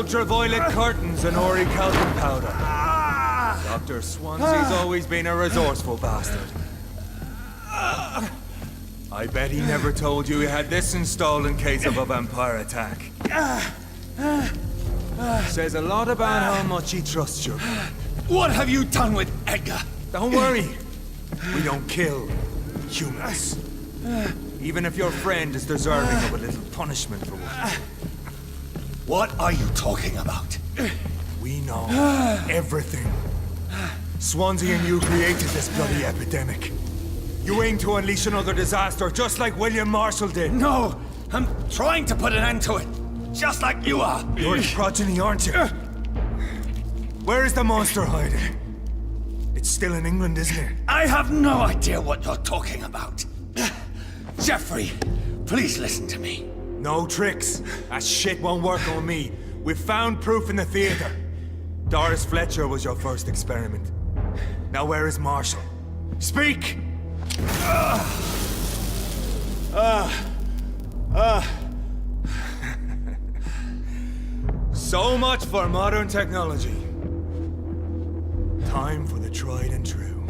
Ultraviolet curtains and orichalcum powder. Dr. Swansea's always been a resourceful bastard. I bet he never told you he had this installed in case of a vampire attack. Says a lot about how much he trusts you. What have you done with Edgar? Don't worry. We don't kill humans. Even if your friend is deserving of a little punishment for what. What are you talking about? We know everything. Swansea and you created this bloody epidemic. You aim to unleash another disaster, just like William Marshall did. No! I'm trying to put an end to it. Just like you are. You're his progeny, aren't you? Where is the monster hiding? It's still in England, isn't it? I have no idea what you're talking about. Jeffrey, please listen to me. No tricks. That shit won't work on me. We've found proof in the theater. Doris Fletcher was your first experiment. Now where is Marshall? Speak! So much for modern technology. Time for the tried and true.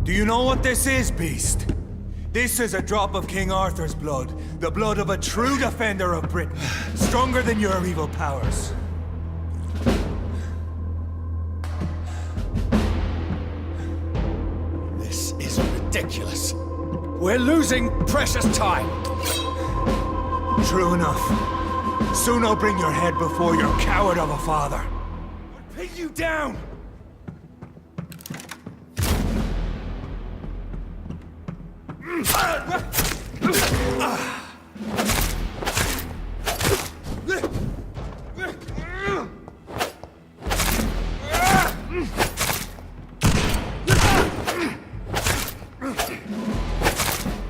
Do you know what this is, Beast? This is a drop of King Arthur's blood. The blood of a true defender of Britain. Stronger than your evil powers. This is ridiculous. We're losing precious time. True enough. Soon I'll bring your head before your coward of a father. I'll pin you down!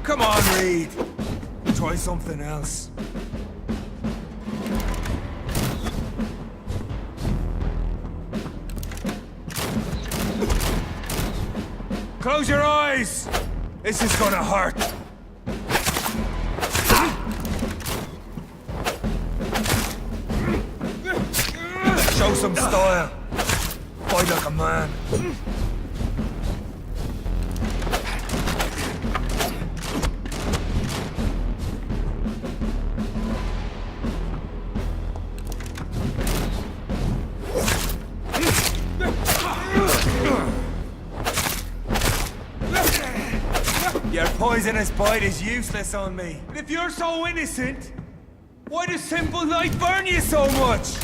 Come on, Reed. Try something else. Close your eyes! This is gonna hurt. Show some style. Fight like a man. Your poisonous bite is useless on me. And if you're so innocent, why does simple light burn you so much?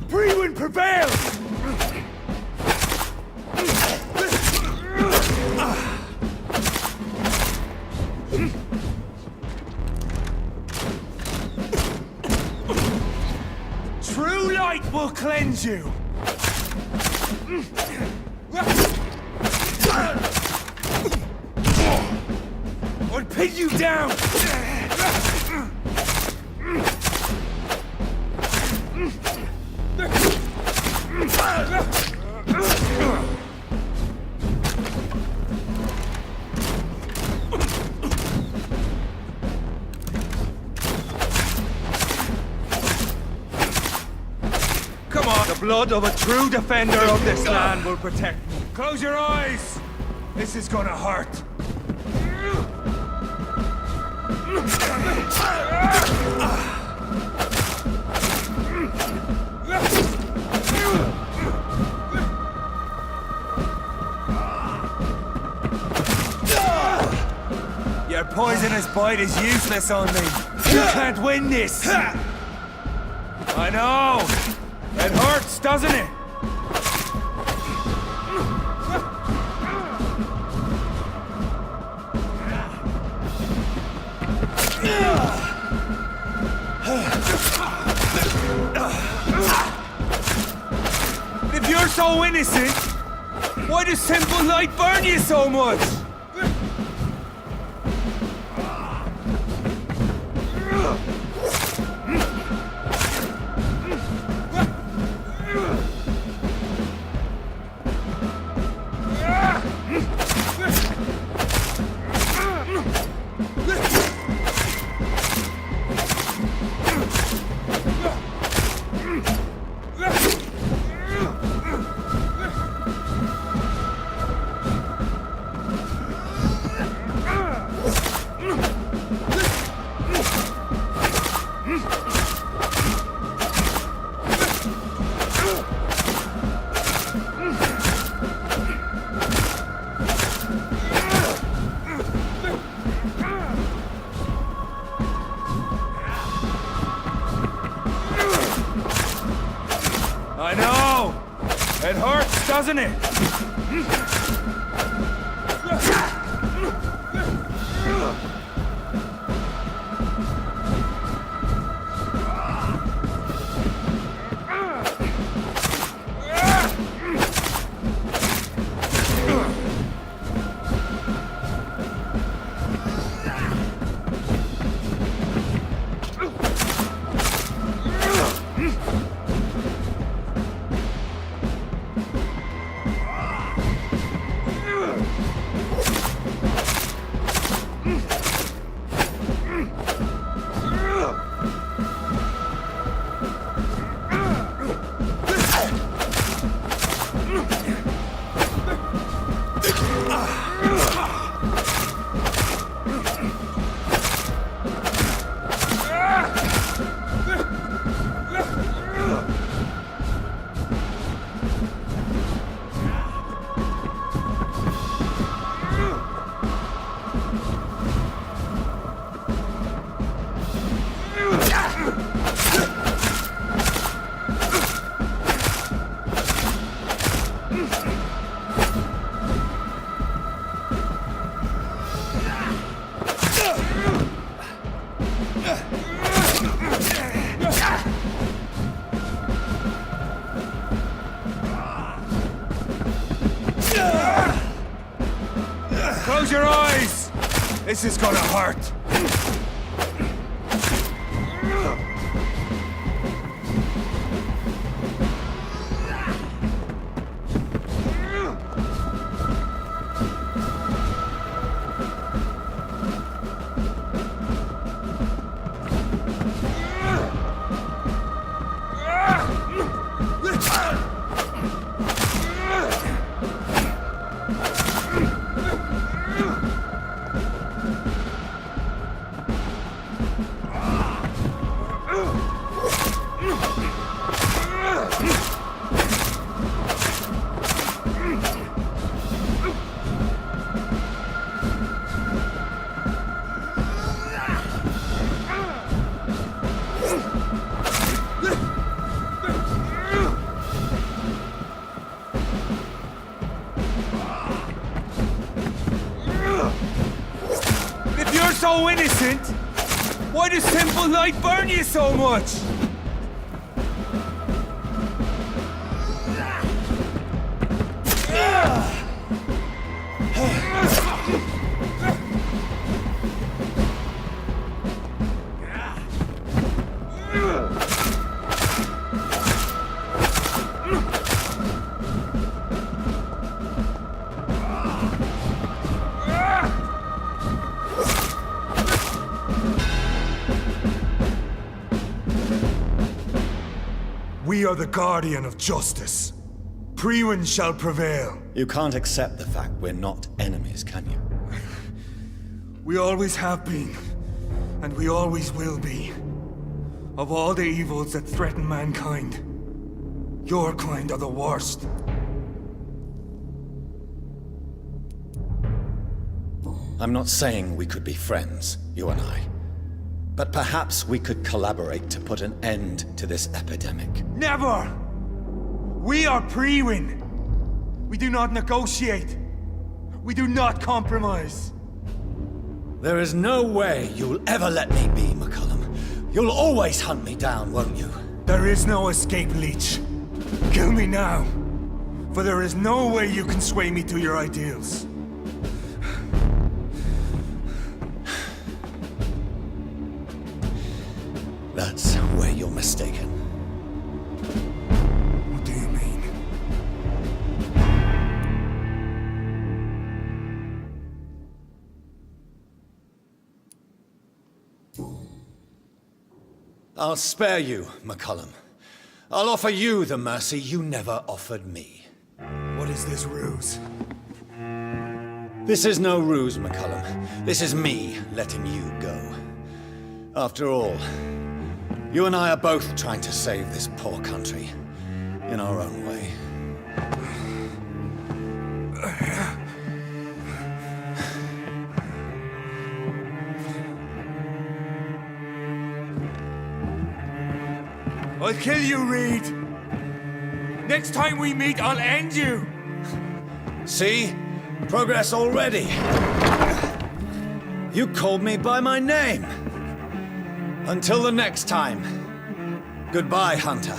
Freewind prevails! True light will cleanse you! Or pin you down! Come on, the blood of a true defender of this land will protect me. Close your eyes! This is gonna hurt. Your poisonous bite is useless on me. You can't win this. I know. It hurts, doesn't it? If you're so innocent, why does simple light burn you so much? It hurts, doesn't it? Close your eyes! This is gonna hurt. So innocent? Why does simple light burn you so much? We are the guardian of justice. Priwen shall prevail. You can't accept the fact we're not enemies, can you? We always have been, and we always will be. Of all the evils that threaten mankind, your kind are the worst. I'm not saying we could be friends, you and I. But perhaps we could collaborate to put an end to this epidemic. Never! We are Priwen. We do not negotiate. We do not compromise. There is no way you'll ever let me be, McCullum. You'll always hunt me down, won't you? There is no escape, Leech. Kill me now. For there is no way you can sway me to your ideals. That's where you're mistaken. What do you mean? I'll spare you, McCullum. I'll offer you the mercy you never offered me. What is this ruse? This is no ruse, McCullum. This is me letting you go. After all, you and I are both trying to save this poor country, in our own way. I'll kill you, Reed! Next time we meet, I'll end you! See? Progress already. You called me by my name. Until the next time. Goodbye, Hunter.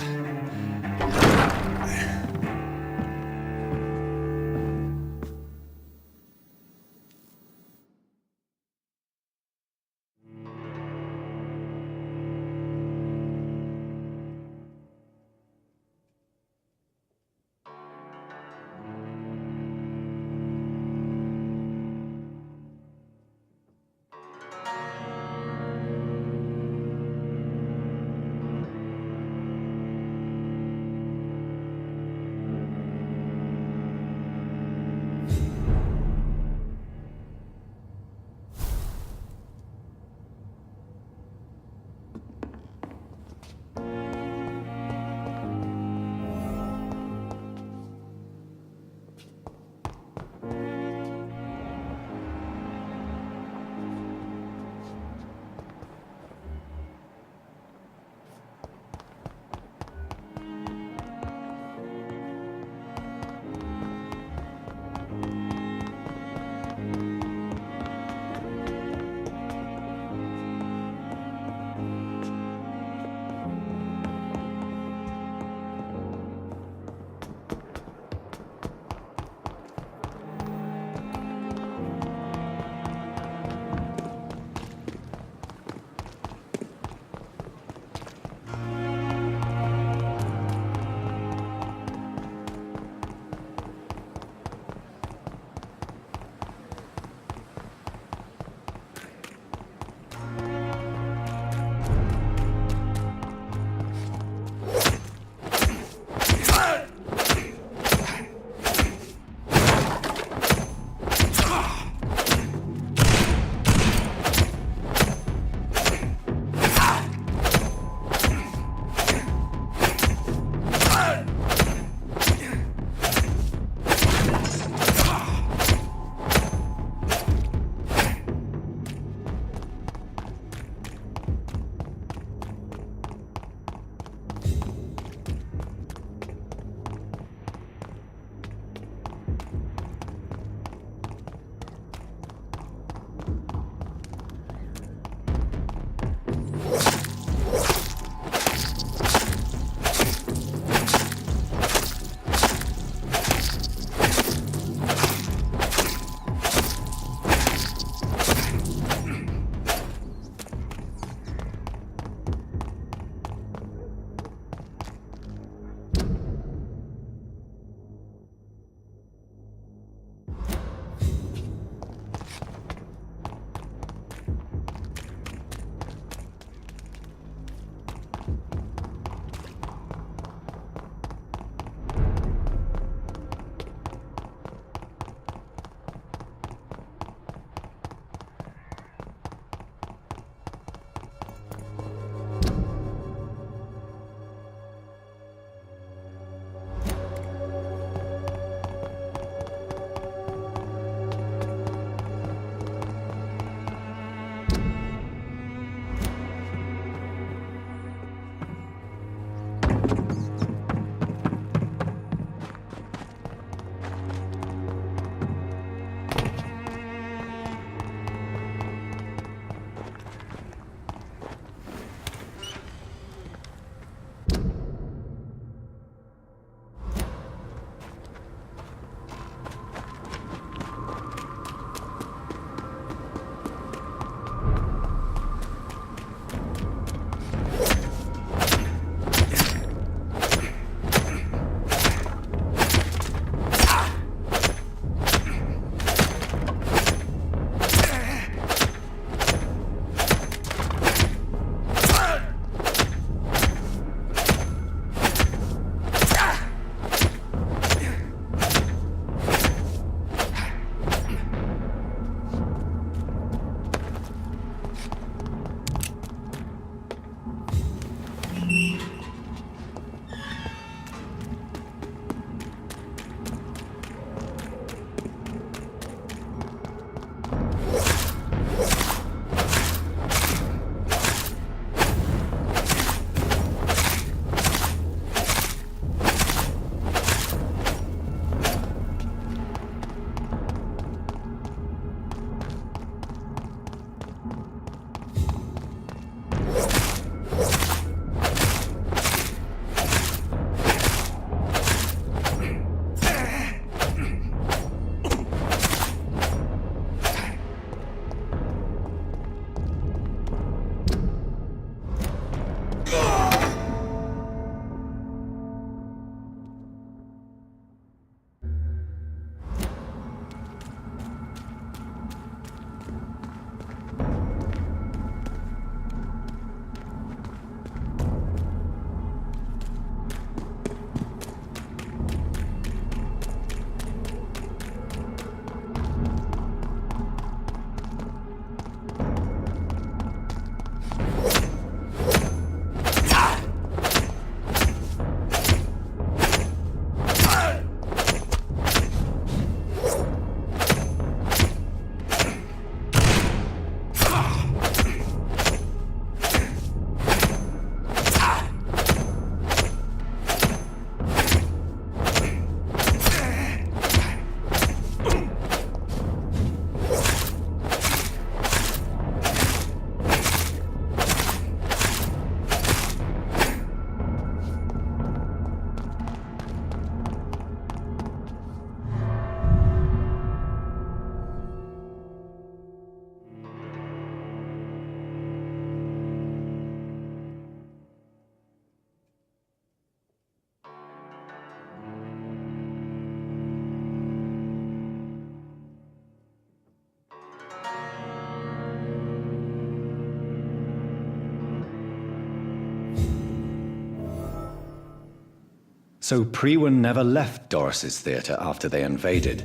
So Prewen never left Doris's theater after they invaded.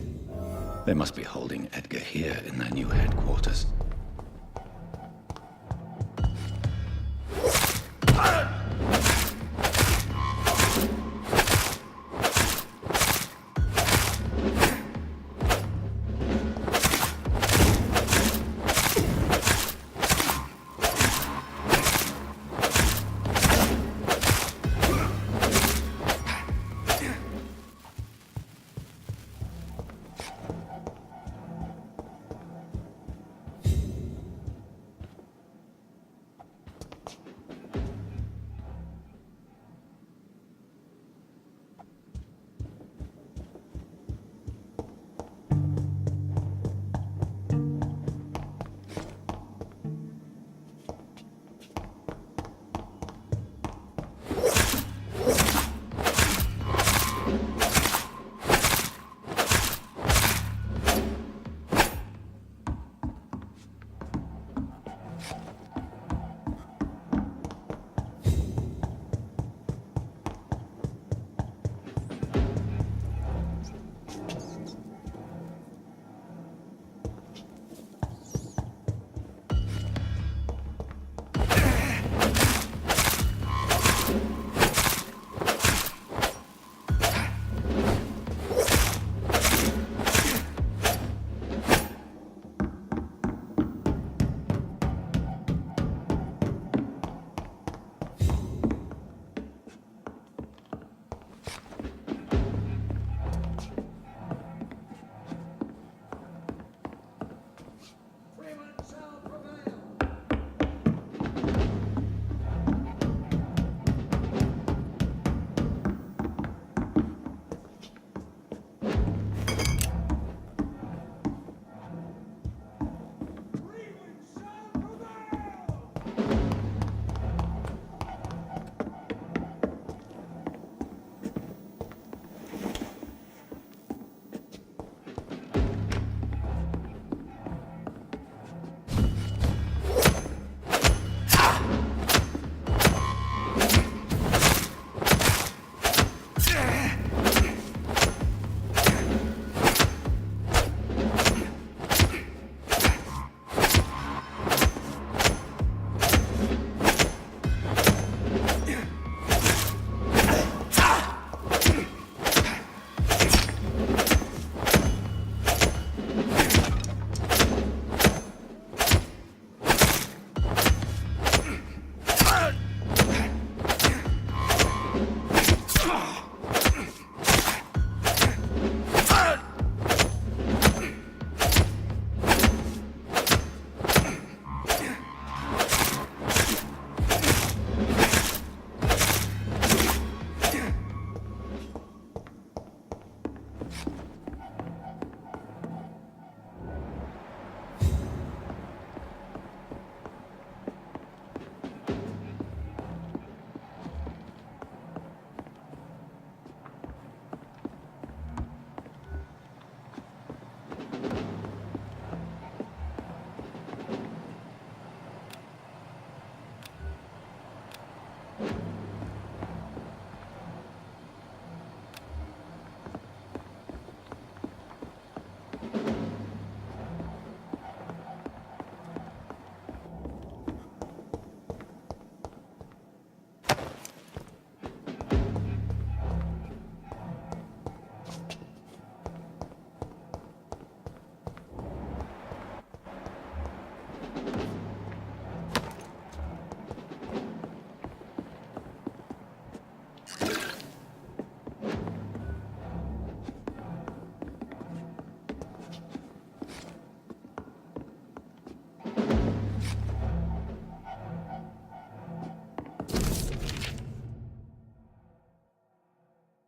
They must be holding Edgar here in their new headquarters.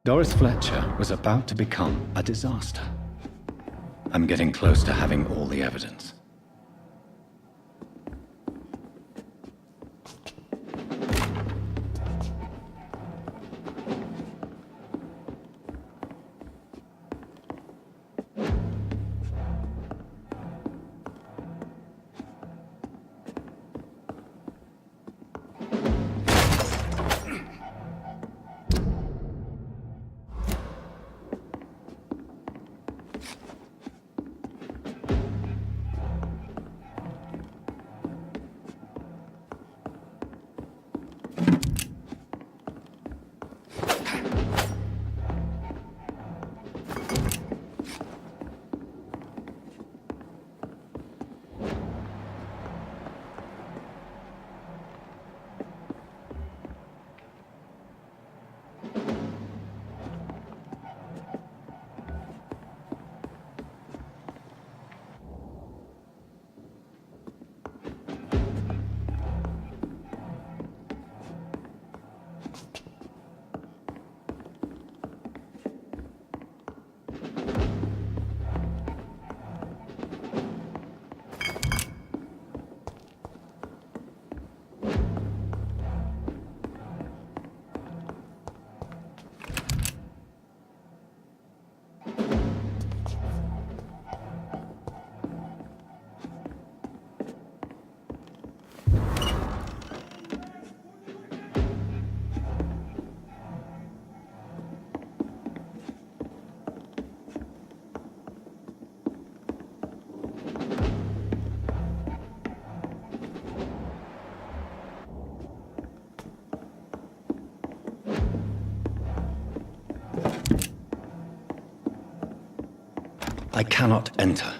Doris Fletcher was about to become a disaster. I'm getting close to having all the evidence. I cannot enter.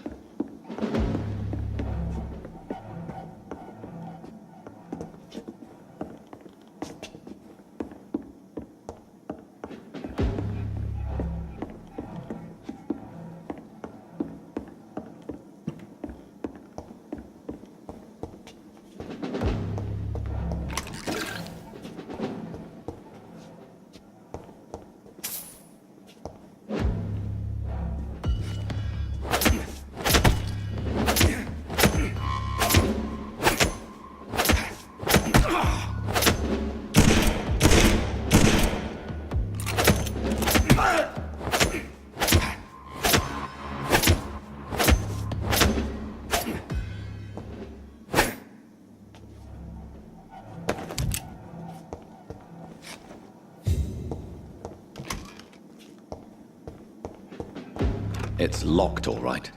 It's locked, all right.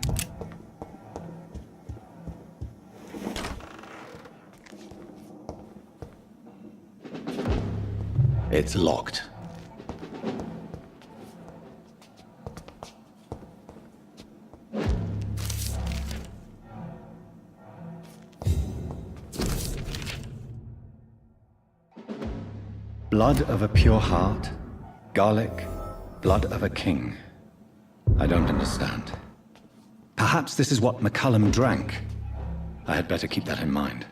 It's locked. Blood of a pure heart, garlic, blood of a king. I don't understand. Perhaps this is what McCullum drank. I had better keep that in mind.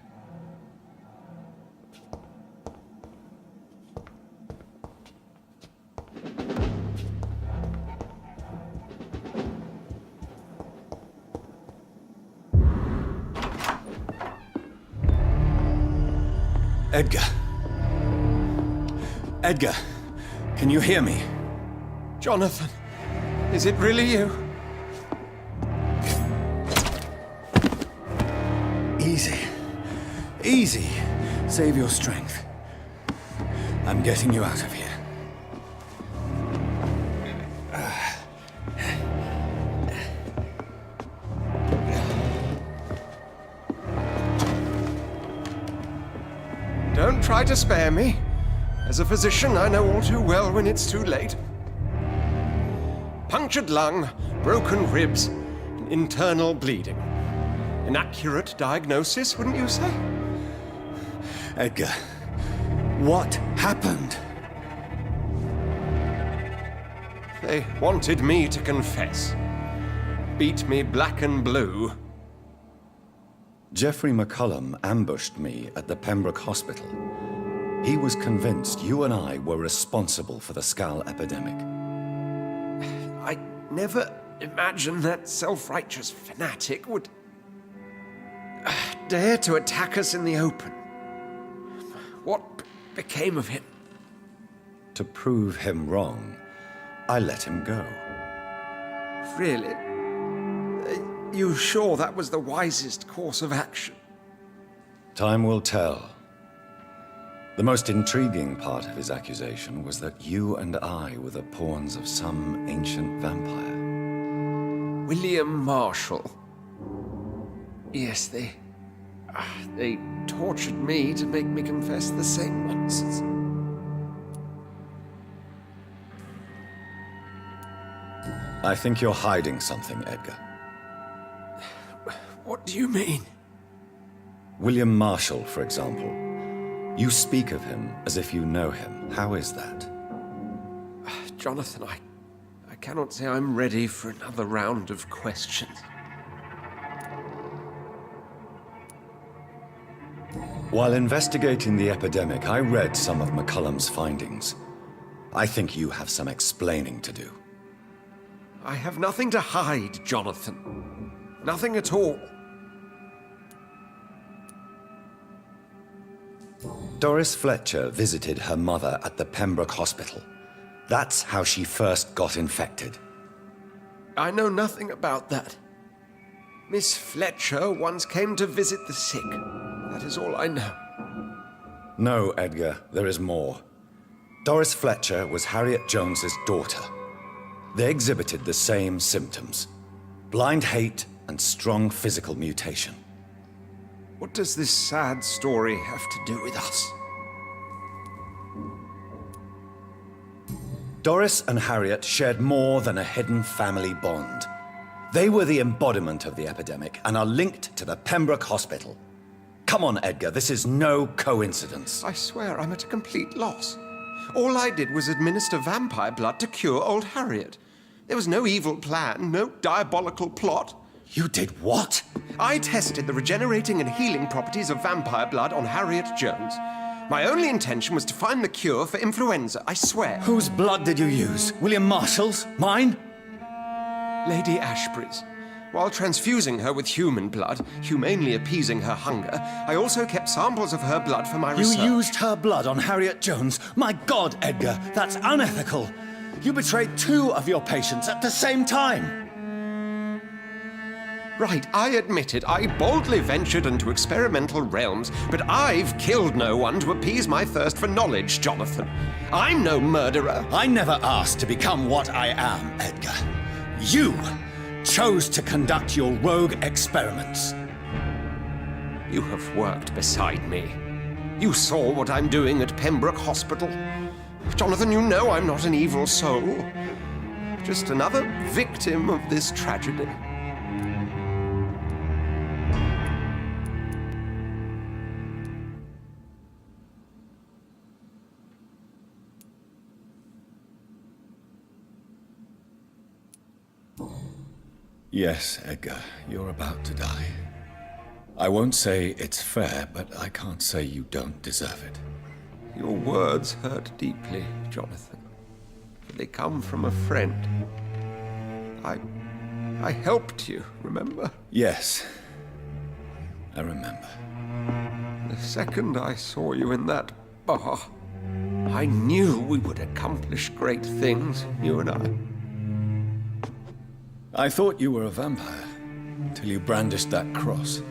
Edgar. Edgar, can you hear me? Jonathan, is it really you? Easy. Easy. Save your strength. I'm getting you out of here. Don't try to spare me. As a physician, I know all too well when it's too late. Punctured lung, broken ribs, and internal bleeding. An accurate diagnosis, wouldn't you say? Edgar, what happened? They wanted me to confess. Beat me black and blue. Jeffrey McCullum ambushed me at the Pembroke Hospital. He was convinced you and I were responsible for the Skal epidemic. I never imagined that self-righteous fanatic would dare to attack us in the open. What became of him? To prove him wrong, I let him go. Really? Are you sure that was the wisest course of action? Time will tell. The most intriguing part of his accusation was that you and I were the pawns of some ancient vampire. William Marshall. Yes, they tortured me to make me confess the same nonsense. I think you're hiding something, Edgar. What do you mean? William Marshall, for example. You speak of him as if you know him. How is that? Jonathan, I cannot say I'm ready for another round of questions. While investigating the epidemic, I read some of McCullum's findings. I think you have some explaining to do. I have nothing to hide, Jonathan. Nothing at all. Doris Fletcher visited her mother at the Pembroke Hospital. That's how she first got infected. I know nothing about that. Miss Fletcher once came to visit the sick. That is all I know. No, Edgar, there is more. Doris Fletcher was Harriet Jones's daughter. They exhibited the same symptoms: blind hate and strong physical mutation. What does this sad story have to do with us? Doris and Harriet shared more than a hidden family bond. They were the embodiment of the epidemic and are linked to the Pembroke Hospital. Come on, Edgar, this is no coincidence. I swear I'm at a complete loss. All I did was administer vampire blood to cure old Harriet. There was no evil plan, no diabolical plot. You did what? I tested the regenerating and healing properties of vampire blood on Harriet Jones. My only intention was to find the cure for influenza, I swear. Whose blood did you use? William Marshall's? Mine? Lady Ashbury's. While transfusing her with human blood, humanely appeasing her hunger, I also kept samples of her blood for my research. You used her blood on Harriet Jones? My God, Edgar, that's unethical. You betrayed 2 of your patients at the same time. Right, I admit it. I boldly ventured into experimental realms, but I've killed no one to appease my thirst for knowledge, Jonathan. I'm no murderer. I never asked to become what I am, Edgar. You chose to conduct your rogue experiments. You have worked beside me. You saw what I'm doing at Pembroke Hospital. Jonathan, you know I'm not an evil soul. Just another victim of this tragedy. Yes, Edgar, you're about to die. I won't say it's fair, but I can't say you don't deserve it. Your words hurt deeply, Jonathan. They come from a friend. I helped you, remember? Yes, I remember. The second I saw you in that bar, I knew we would accomplish great things, you and I. I thought you were a vampire, till you brandished that cross.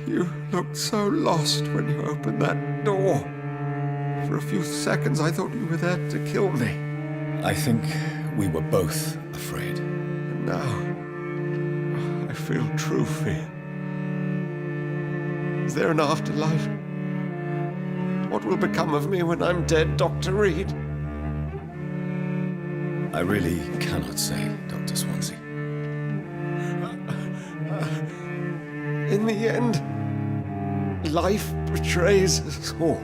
You looked so lost when you opened that door. For a few seconds, I thought you were there to kill me. I think we were both afraid. And now, I feel true fear. Is there an afterlife? What will become of me when I'm dead, Dr. Reed? I really cannot say, Dr. Swansea. In the end, life betrays us all.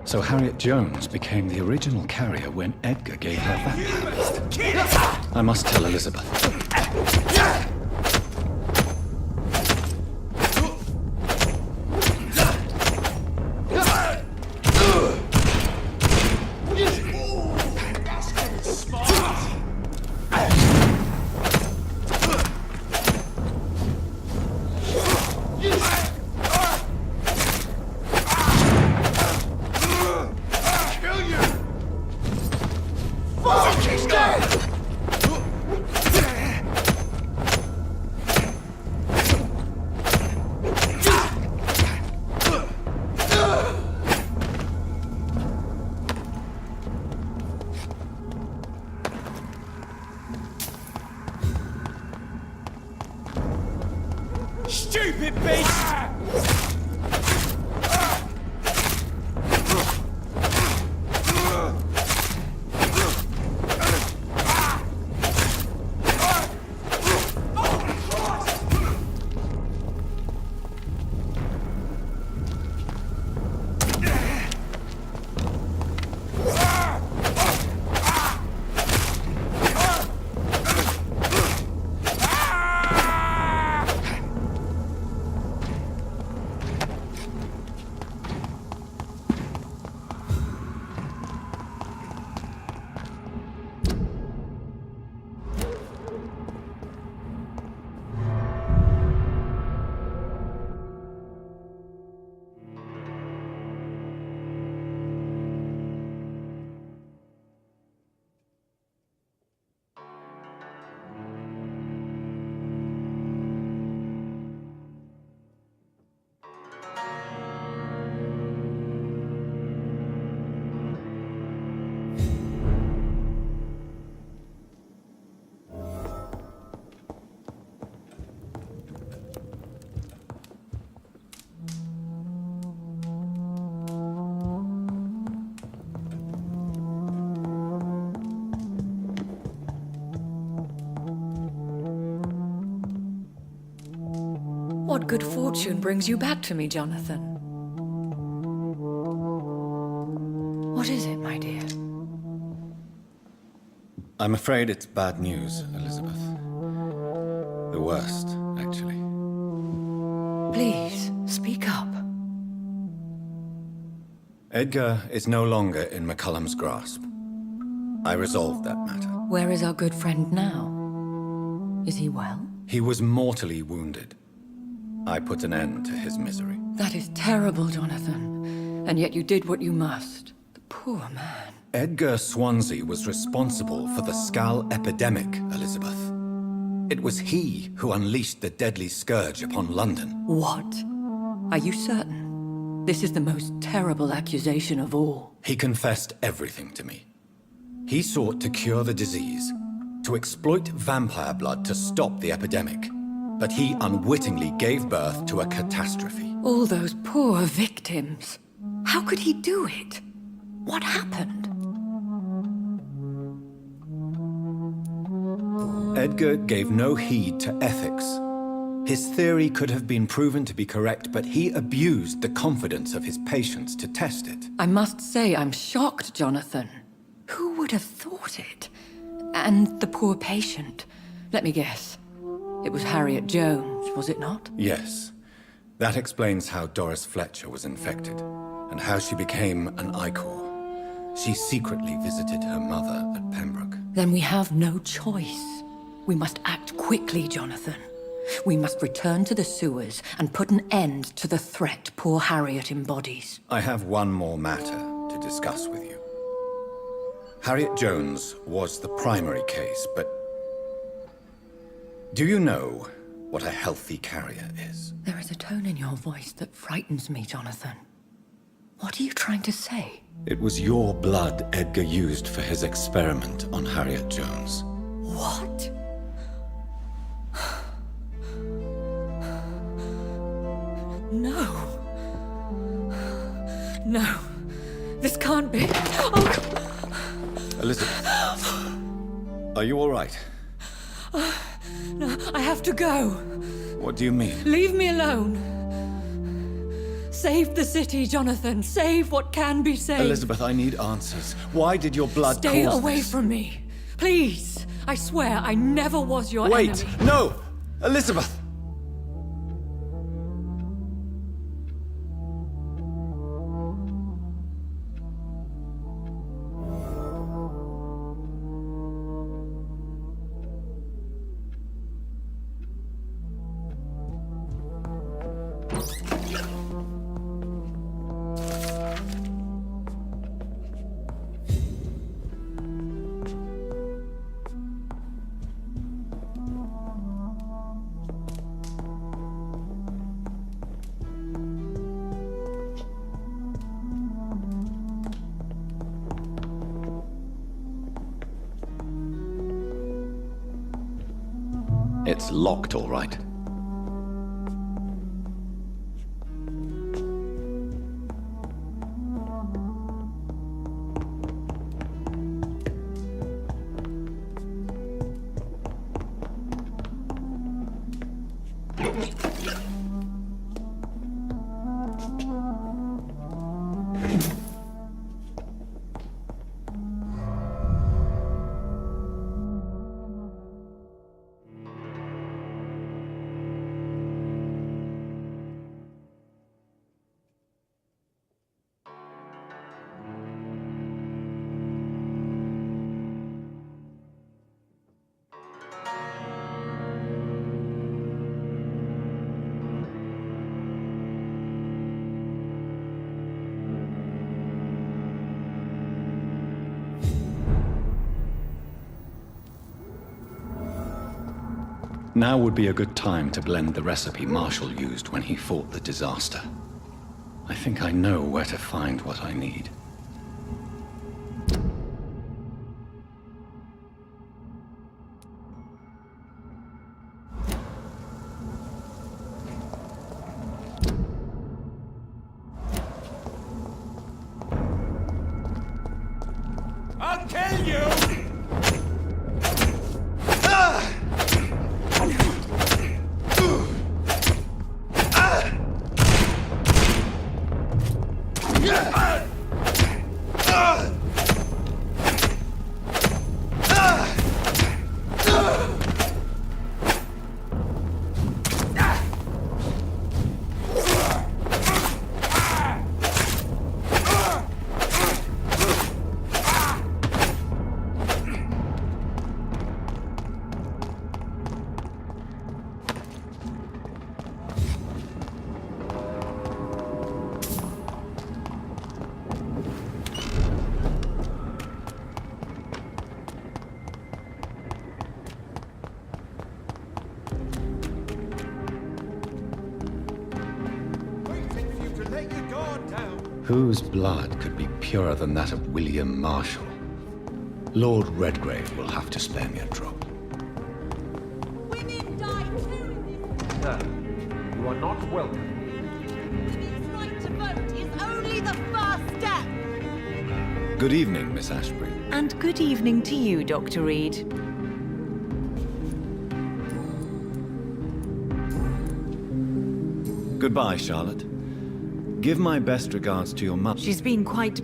So Harriet Jones became the original carrier when Edgar gave her vampire blood. I must tell Elizabeth. stupid beast! What good fortune brings you back to me, Jonathan? What is it, my dear? I'm afraid it's bad news, Elizabeth. The worst, actually. Please, speak up. Edgar is no longer in McCullum's grasp. I resolved that matter. Where is our good friend now? Is he well? He was mortally wounded. I put an end to his misery. That is terrible, Jonathan. And yet you did what you must. The poor man. Edgar Swansea was responsible for the Skal epidemic, Elizabeth. It was he who unleashed the deadly scourge upon London. What? Are you certain? This is the most terrible accusation of all. He confessed everything to me. He sought to cure the disease, to exploit vampire blood to stop the epidemic. But he unwittingly gave birth to a catastrophe. All those poor victims. How could he do it? What happened? Edgar gave no heed to ethics. His theory could have been proven to be correct, but he abused the confidence of his patients to test it. I must say I'm shocked, Jonathan. Who would have thought it? And the poor patient. Let me guess. It was Harriet Jones, was it not? Yes. That explains how Doris Fletcher was infected, and how she became an Ichor. She secretly visited her mother at Pembroke. Then we have no choice. We must act quickly, Jonathan. We must return to the sewers and put an end to the threat poor Harriet embodies. I have one more matter to discuss with you. Harriet Jones was the primary case, but do you know what a healthy carrier is? There is a tone in your voice that frightens me, Jonathan. What are you trying to say? It was your blood Edgar used for his experiment on Harriet Jones. What? No. No. This can't be. Oh. Elizabeth, are you all right? No, I have to go. What do you mean? Leave me alone. Save the city, Jonathan. Save what can be saved. Elizabeth, I need answers. Why did your blood Stay cause away this? from me. Please. I swear I never was your enemy. Wait! No! Elizabeth! It's locked, all right. Now would be a good time to blend the recipe Marshall used when he fought the disaster. I think I know where to find what I need. I'll kill you! Whose blood could be purer than that of William Marshall? Lord Redgrave will have to spare me a drop. Women die too in this. Sir, you are not welcome. Women's right to vote is only the first step. Good evening, Miss Ashbury. And good evening to you, Dr. Reed. Goodbye, Charlotte. Give my best regards to your mother. She's been quite...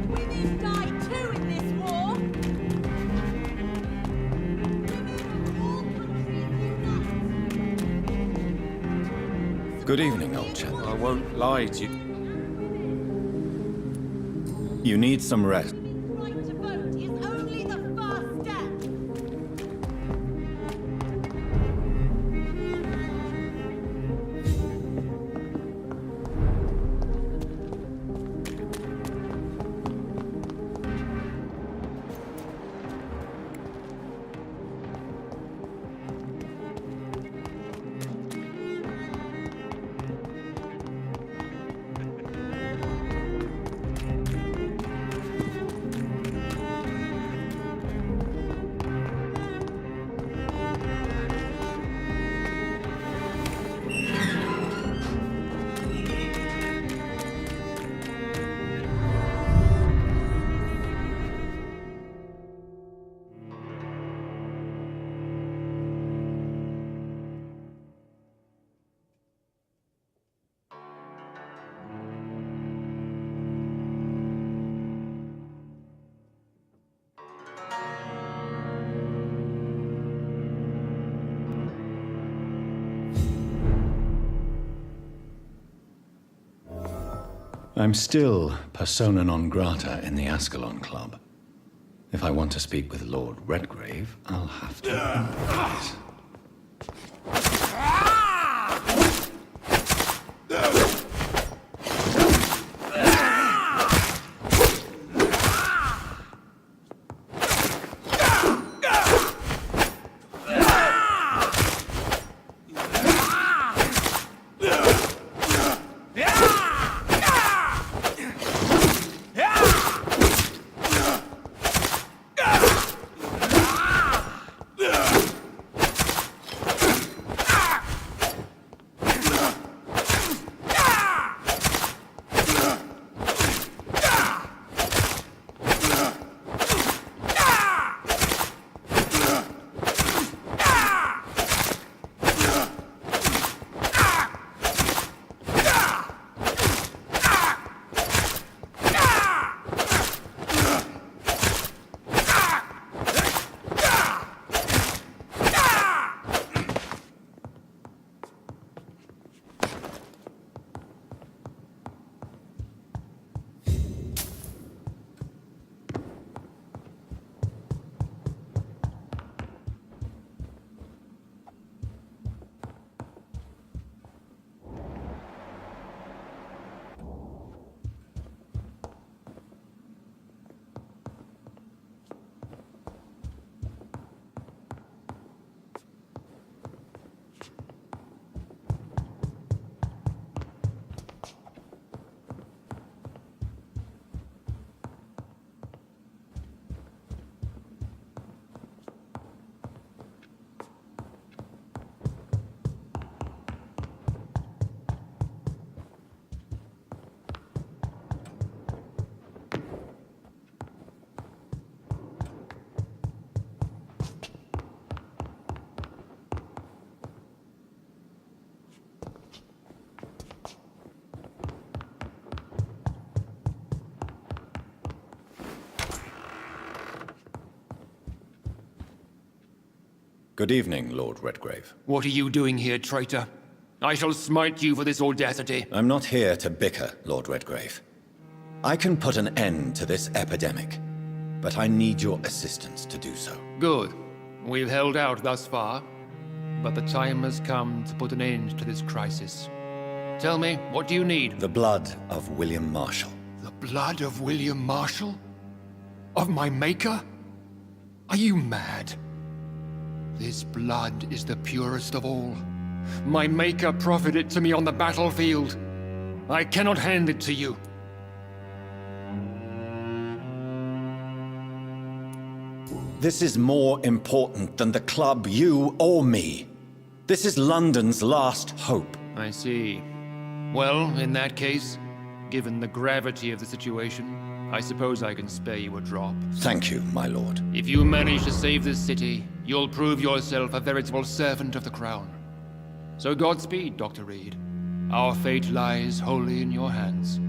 Women die too in this war. All countries unite. Good evening, old chap. I won't lie to you. You need some rest. Right to vote is only the first step. I'm still persona non grata in the Ascalon Club. If I want to speak with Lord Redgrave, I'll have to improvise. Good evening, Lord Redgrave. What are you doing here, traitor? I shall smite you for this audacity. I'm not here to bicker, Lord Redgrave. I can put an end to this epidemic, but I need your assistance to do so. Good. We've held out thus far, but the time has come to put an end to this crisis. Tell me, what do you need? The blood of William Marshall. The blood of William Marshall? Of my maker? Are you mad? This blood is the purest of all. My maker proffered it to me on the battlefield. I cannot hand it to you. This is more important than the club, you, or me. This is London's last hope. I see. Well, in that case, given the gravity of the situation, I suppose I can spare you a drop. Thank you, my lord. If you manage to save this city, you'll prove yourself a veritable servant of the crown. So Godspeed, Dr. Reed. Our fate lies wholly in your hands.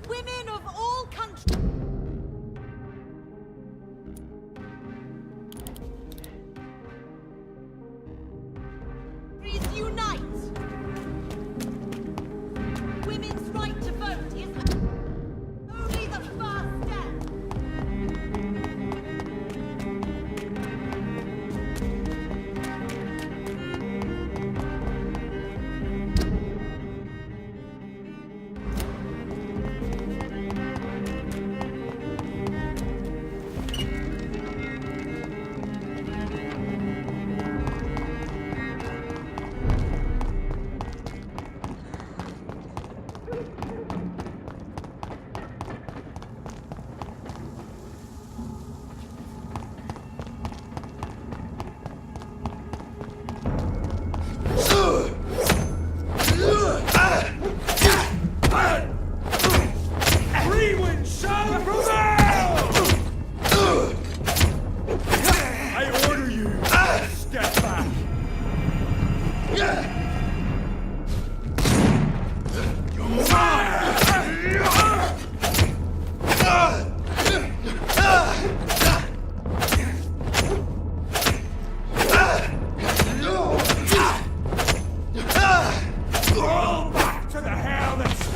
Women of all countries. Unite! Women's right to vote is only the first step. I order you, step back. Roll back to the hell that's...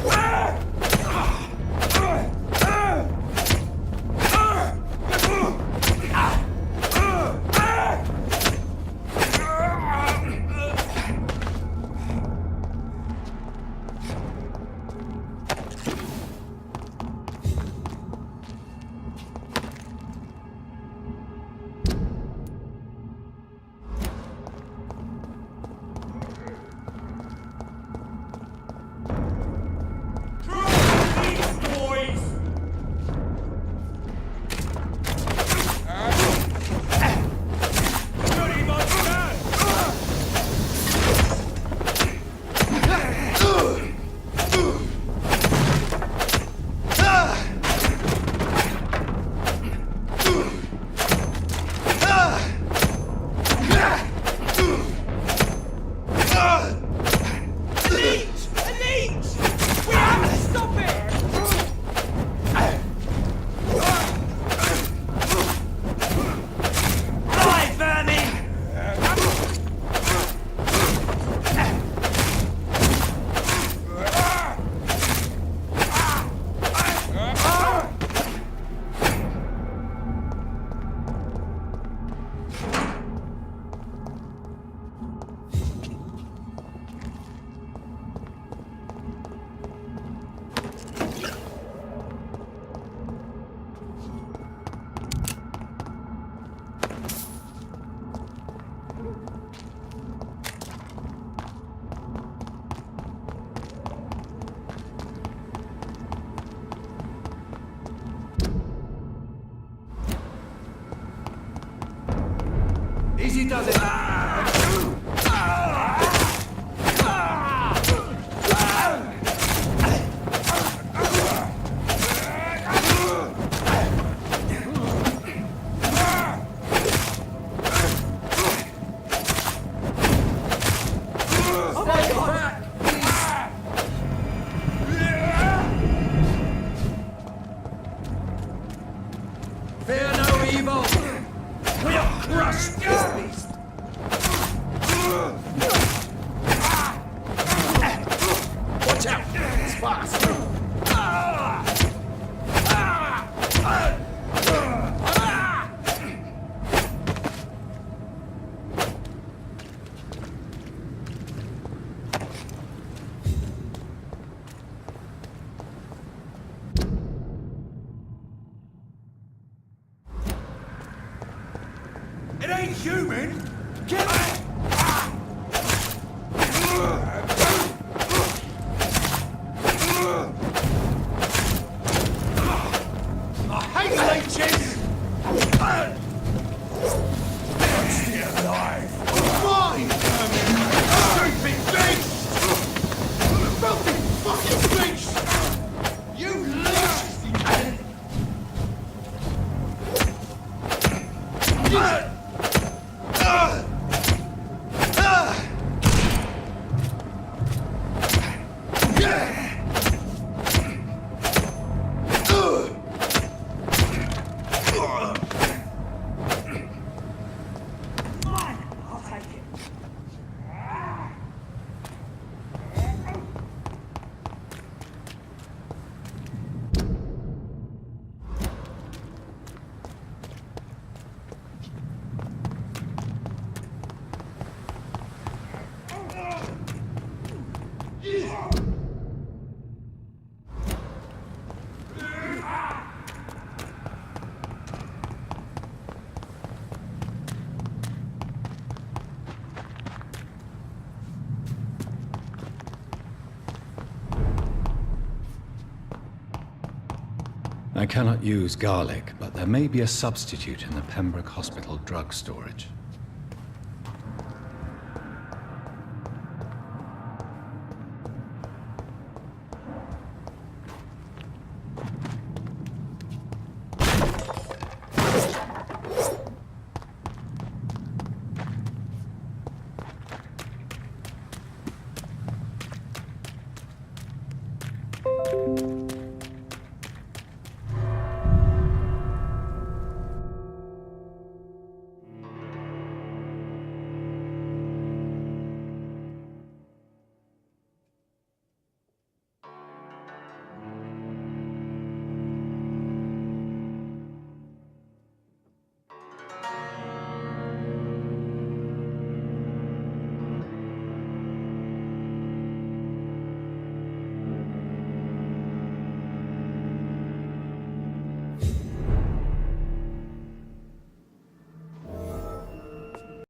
does it! Fear no evil! We'll crush this beast! Watch out! It's fast! It ain't human! Kill it! I hate leeches! Stay alive! Mine! Stupid beast! Filthy fucking beast! You leeches! I cannot use garlic, but there may be a substitute in the Pembroke Hospital drug storage.